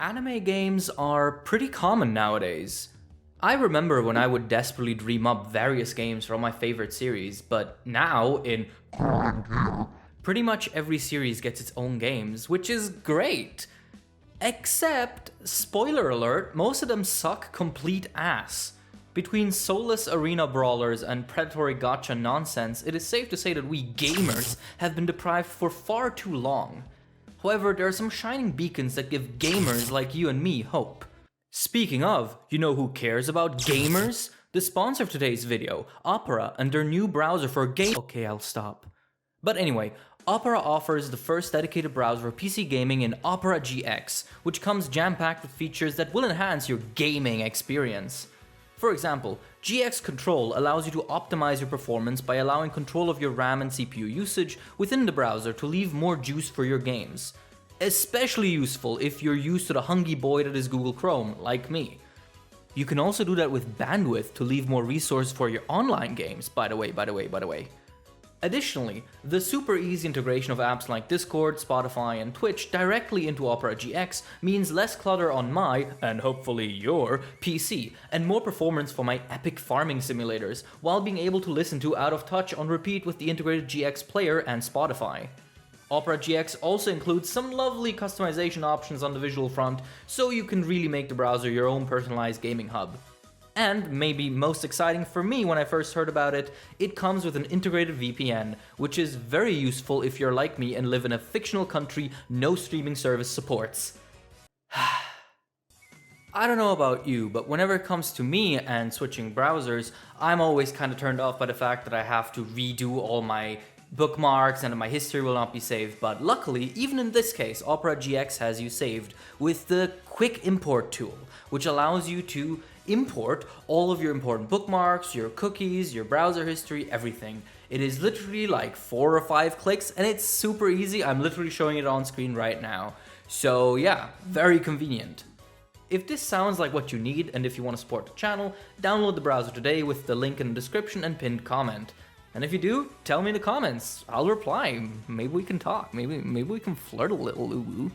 Anime games are pretty common nowadays. I remember when I would desperately dream up various games from my favorite series, but now, in pretty much every series gets its own games, which is great. Except, spoiler alert, most of them suck complete ass. Between soulless arena brawlers and predatory gacha nonsense, it is safe to say that we gamers have been deprived for far too long. However, there are some shining beacons that give gamers like you and me hope. Speaking of, you know who cares about gamers? The sponsor of today's video, Opera, and their new browser for game- Okay, I'll stop. But anyway, Opera offers the first dedicated browser for PC gaming in Opera GX, which comes jam-packed with features that will enhance your gaming experience. For example, GX Control allows you to optimize your performance by allowing control of your RAM and CPU usage within the browser to leave more juice for your games. Especially useful if you're used to the hungry boy that is Google Chrome, like me. You can also do that with bandwidth to leave more resource for your online games, by the way. Additionally, the super easy integration of apps like Discord, Spotify, and Twitch directly into Opera GX means less clutter on my, and hopefully your, PC, and more performance for my epic farming simulators, while being able to listen to Out of Touch on repeat with the integrated GX player and Spotify. Opera GX also includes some lovely customization options on the visual front, so you can really make the browser your own personalized gaming hub. And, maybe most exciting for me when I first heard about it, it comes with an integrated VPN, which is very useful if you're like me and live in a fictional country no streaming service supports. I don't know about you, but whenever it comes to me and switching browsers, I'm always kind of turned off by the fact that I have to redo all my bookmarks and my history will not be saved, but luckily, even in this case, Opera GX has you saved with the quick import tool, which allows you to import all of your important bookmarks, your cookies, your browser history, everything. It is literally like 4 or 5 clicks and it's super easy. I'm literally showing it on screen right now. So yeah, very convenient. If this sounds like what you need and if you want to support the channel, download the browser today with the link in the description and pinned comment. And if you do, tell me in the comments. I'll reply. Maybe we can talk. Maybe we can flirt a little. Ooh.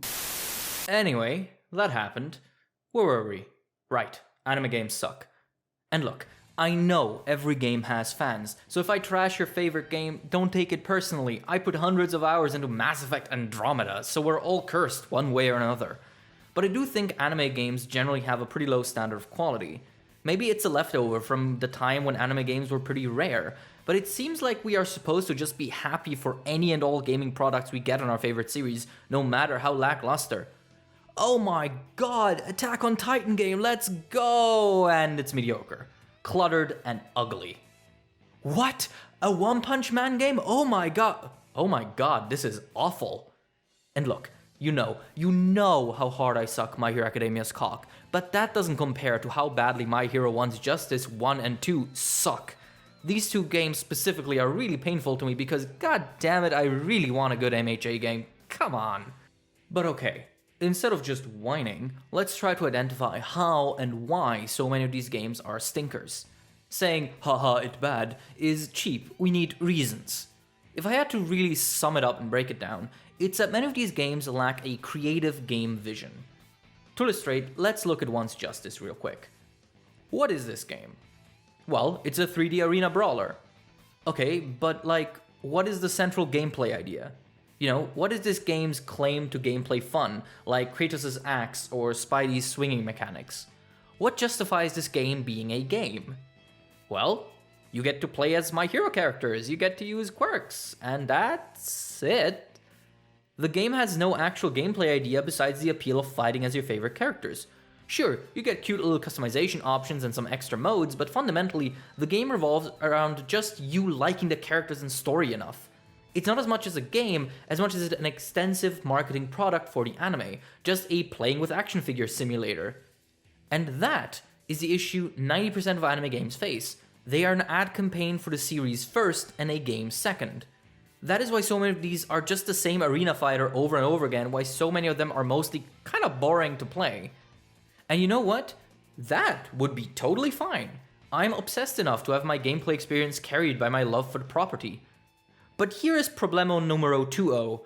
Anyway, that happened. Where were we? Right. Anime games suck. And look, I know every game has fans, so if I trash your favorite game, don't take it personally. I put hundreds of hours into Mass Effect Andromeda, so we're all cursed one way or another. But I do think anime games generally have a pretty low standard of quality. Maybe it's a leftover from the time when anime games were pretty rare, but it seems like we are supposed to just be happy for any and all gaming products we get on our favorite series, no matter how lackluster. Oh my god, Attack on Titan game, let's go! And it's mediocre. Cluttered and ugly. What? A One Punch Man game? Oh my god, this is awful. And look, you know how hard I suck My Hero Academia's cock, but that doesn't compare to how badly My Hero One's Justice 1 and 2 suck. These two games specifically are really painful to me because god damn it, I really want a good MHA game. Come on. But okay. Instead of just whining, let's try to identify how and why so many of these games are stinkers. Saying, haha, it's bad, is cheap. We need reasons. If I had to really sum it up and break it down, it's that many of these games lack a creative game vision. To illustrate, let's look at One's Justice real quick. What is this game? Well, it's a 3D arena brawler. Okay, but what is the central gameplay idea? What is this game's claim to gameplay fun, like Kratos' axe or Spidey's swinging mechanics? What justifies this game being a game? Well, you get to play as My Hero characters, you get to use quirks, and that's it. The game has no actual gameplay idea besides the appeal of fighting as your favorite characters. Sure, you get cute little customization options and some extra modes, but fundamentally, the game revolves around just you liking the characters and story enough. It's not as much as a game, as much as it's an extensive marketing product for the anime, just a playing with action figures simulator. And that is the issue 90% of anime games face. They are an ad campaign for the series first and a game second. That is why so many of these are just the same arena fighter over and over again, why so many of them are mostly kind of boring to play. And you know what? That would be totally fine. I'm obsessed enough to have my gameplay experience carried by my love for the property. But here is problemo numero 2.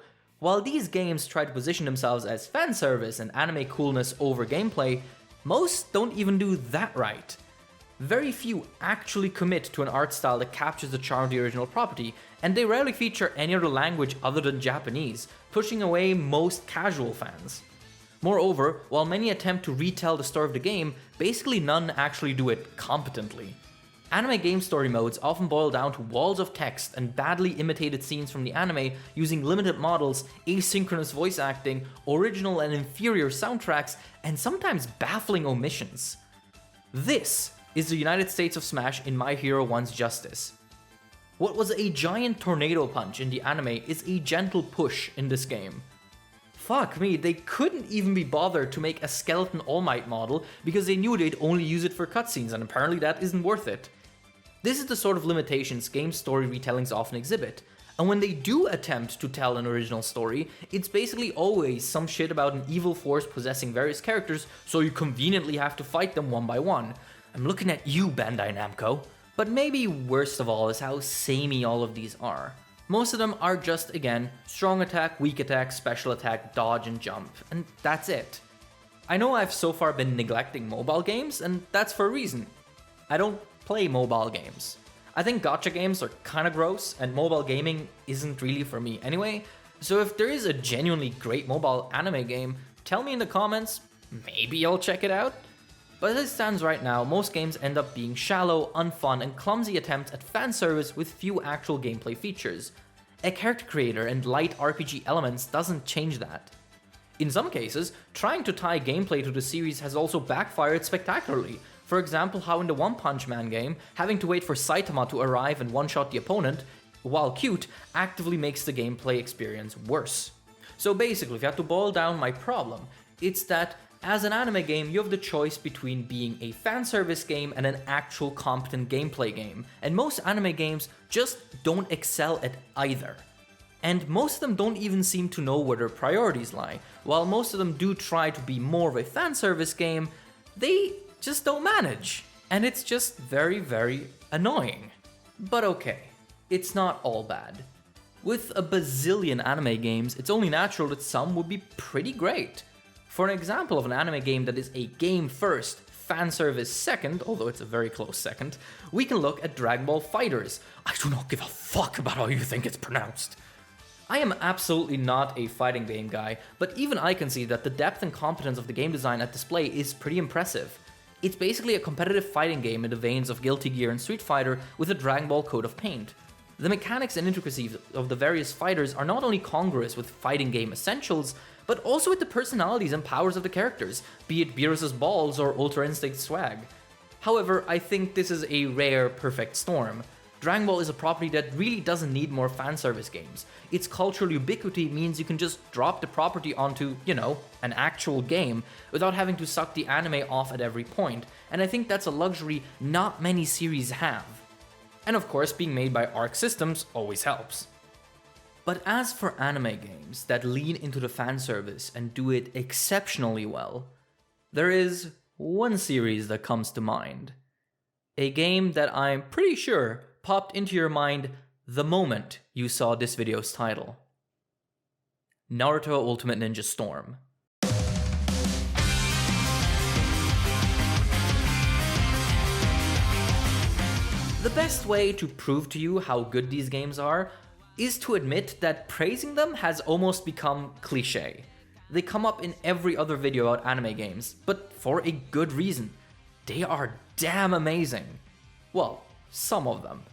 While these games try to position themselves as fan service and anime coolness over gameplay, most don't even do that right. Very few actually commit to an art style that captures the charm of the original property, and they rarely feature any other language other than Japanese, pushing away most casual fans. Moreover, while many attempt to retell the story of the game, basically none actually do it competently. Anime game story modes often boil down to walls of text and badly imitated scenes from the anime using limited models, asynchronous voice acting, original and inferior soundtracks, and sometimes baffling omissions. This is the United States of Smash in My Hero 1's Justice. What was a giant tornado punch in the anime is a gentle push in this game. Fuck me, they couldn't even be bothered to make a skeleton All Might model because they knew they'd only use it for cutscenes, and apparently that isn't worth it. This is the sort of limitations game story retellings often exhibit, and when they do attempt to tell an original story, it's basically always some shit about an evil force possessing various characters, so you conveniently have to fight them one by one. I'm looking at you, Bandai Namco. But maybe worst of all is how samey all of these are. Most of them are just, again, strong attack, weak attack, special attack, dodge and jump, and that's it. I know I've so far been neglecting mobile games, and that's for a reason. I don't play mobile games. I think gacha games are kinda gross, and mobile gaming isn't really for me anyway, so if there is a genuinely great mobile anime game, tell me in the comments, maybe I'll check it out. But as it stands right now, most games end up being shallow, unfun, and clumsy attempts at fan service with few actual gameplay features. A character creator and light RPG elements doesn't change that. In some cases, trying to tie gameplay to the series has also backfired spectacularly. For example, how in the One Punch Man game, having to wait for Saitama to arrive and one-shot the opponent, while cute, actively makes the gameplay experience worse. So basically, if you have to boil down my problem, it's that as an anime game, you have the choice between being a fan service game and an actual competent gameplay game, and most anime games just don't excel at either. And most of them don't even seem to know where their priorities lie. While most of them do try to be more of a fan service game, they just don't manage. And it's just very, very annoying. But okay, it's not all bad. With a bazillion anime games, it's only natural that some would be pretty great. For an example of an anime game that is a game first, fan service second, although it's a very close second, we can look at Dragon Ball FighterZ. I do not give a fuck about how you think it's pronounced. I am absolutely not a fighting game guy, but even I can see that the depth and competence of the game design at display is pretty impressive. It's basically a competitive fighting game in the veins of Guilty Gear and Street Fighter with a Dragon Ball coat of paint. The mechanics and intricacies of the various fighters are not only congruous with fighting game essentials, but also with the personalities and powers of the characters, be it Beerus' balls or Ultra Instinct swag. However, I think this is a rare perfect storm. Dragon Ball is a property that really doesn't need more fanservice games. Its cultural ubiquity means you can just drop the property onto, an actual game without having to suck the anime off at every point, and I think that's a luxury not many series have. And of course, being made by Arc Systems always helps. But as for anime games that lean into the fan service and do it exceptionally well, there is one series that comes to mind. A game that I'm pretty sure popped into your mind the moment you saw this video's title. Naruto Ultimate Ninja Storm. The best way to prove to you how good these games are is to admit that praising them has almost become cliché. They come up in every other video about anime games, but for a good reason. They are damn amazing. Well, some of them.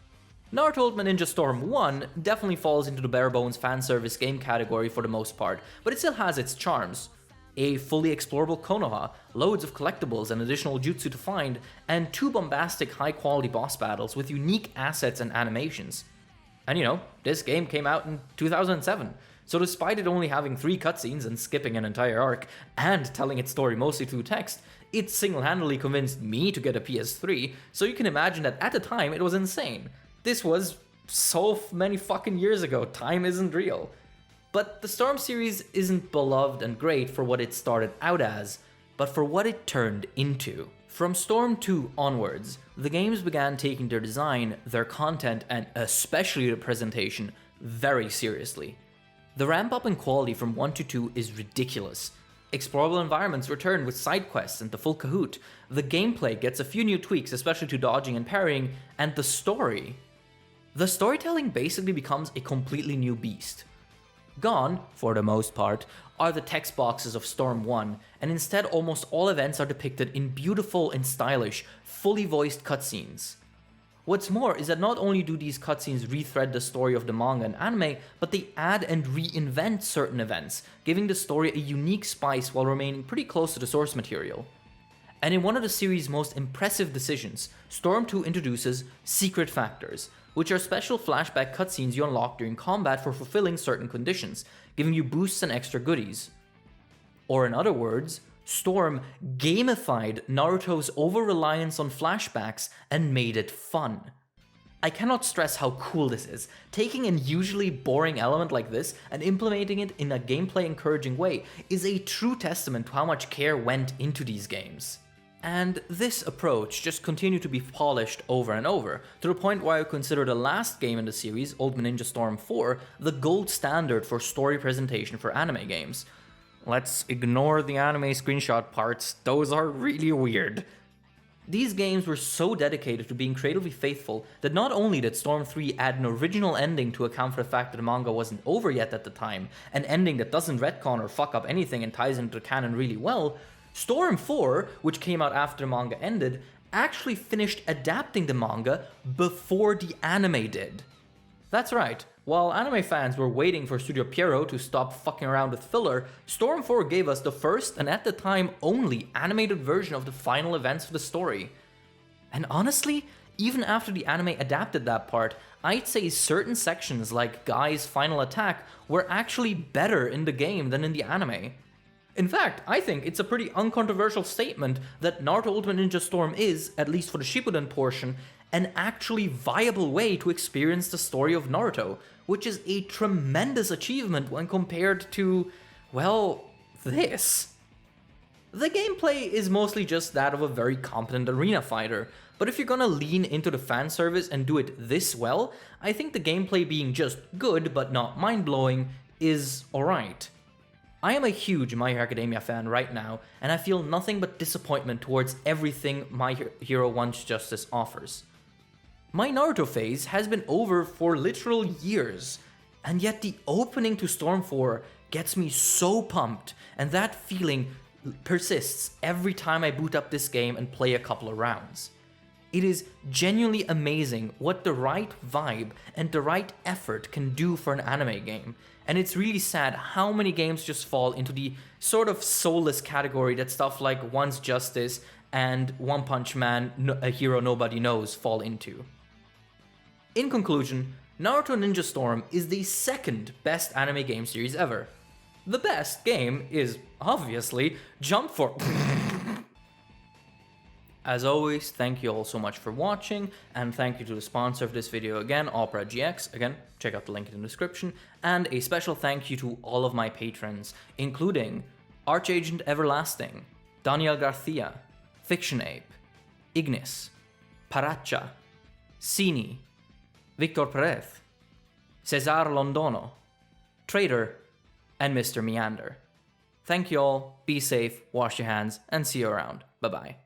Naruto Ultimate Ninja Storm 1 definitely falls into the bare bones fanservice game category for the most part, but it still has its charms. A fully explorable Konoha, loads of collectibles and additional jutsu to find, and 2 bombastic high-quality boss battles with unique assets and animations. And this game came out in 2007, so despite it only having 3 cutscenes and skipping an entire arc, and telling its story mostly through text, it single-handedly convinced me to get a PS3, so you can imagine that at the time it was insane. This was so many fucking years ago, time isn't real. But the Storm series isn't beloved and great for what it started out as, but for what it turned into. From Storm 2 onwards, the games began taking their design, their content, and especially the presentation very seriously. The ramp up in quality from 1 to 2 is ridiculous. Explorable environments return with side quests and the full cahoot. The gameplay gets a few new tweaks, especially to dodging and parrying, and the storytelling basically becomes a completely new beast. Gone, for the most part, are the text boxes of Storm 1, and instead almost all events are depicted in beautiful and stylish, fully voiced cutscenes. What's more is that not only do these cutscenes rethread the story of the manga and anime, but they add and reinvent certain events, giving the story a unique spice while remaining pretty close to the source material. And in one of the series' most impressive decisions, Storm 2 introduces Secret Factors, which are special flashback cutscenes you unlock during combat for fulfilling certain conditions, giving you boosts and extra goodies. Or in other words, Storm gamified Naruto's over-reliance on flashbacks and made it fun. I cannot stress how cool this is. Taking a usually boring element like this and implementing it in a gameplay encouraging way is a true testament to how much care went into these games. And this approach just continued to be polished over and over, to the point where I consider the last game in the series, Ultimate Ninja Storm 4, the gold standard for story presentation for anime games. Let's ignore the anime screenshot parts, those are really weird. These games were so dedicated to being creatively faithful that not only did Storm 3 add an original ending to account for the fact that the manga wasn't over yet at the time, an ending that doesn't retcon or fuck up anything and ties into the canon really well, Storm 4, which came out after the manga ended, actually finished adapting the manga before the anime did. That's right, while anime fans were waiting for Studio Pierrot to stop fucking around with filler, Storm 4 gave us the first and at the time only animated version of the final events of the story. And honestly, even after the anime adapted that part, I'd say certain sections like Guy's final attack were actually better in the game than in the anime. In fact, I think it's a pretty uncontroversial statement that Naruto Ultimate Ninja Storm is, at least for the Shippuden portion, an actually viable way to experience the story of Naruto, which is a tremendous achievement when compared to, well, this. The gameplay is mostly just that of a very competent arena fighter, but if you're gonna lean into the fan service and do it this well, I think the gameplay being just good but not mind-blowing is alright. I am a huge My Hero Academia fan right now, and I feel nothing but disappointment towards everything My Hero Wants Justice offers. My Naruto phase has been over for literal years, and yet the opening to Storm 4 gets me so pumped, and that feeling persists every time I boot up this game and play a couple of rounds. It is genuinely amazing what the right vibe and the right effort can do for an anime game, and it's really sad how many games just fall into the sort of soulless category that stuff like One's Justice and One Punch Man, A Hero Nobody Knows fall into. In conclusion, Naruto Ninja Storm is the second best anime game series ever. The best game is, obviously, Jump Force. As always, thank you all so much for watching, and thank you to the sponsor of this video again, Opera GX. Again, check out the link in the description. And a special thank you to all of my patrons, including Archagent Everlasting, Daniel Garcia, Fiction Ape, Ignis, Paracha, Sini, Victor Perez, Cesar Londono, Trader, and Mr. Meander. Thank you all, be safe, wash your hands, and see you around. Bye-bye.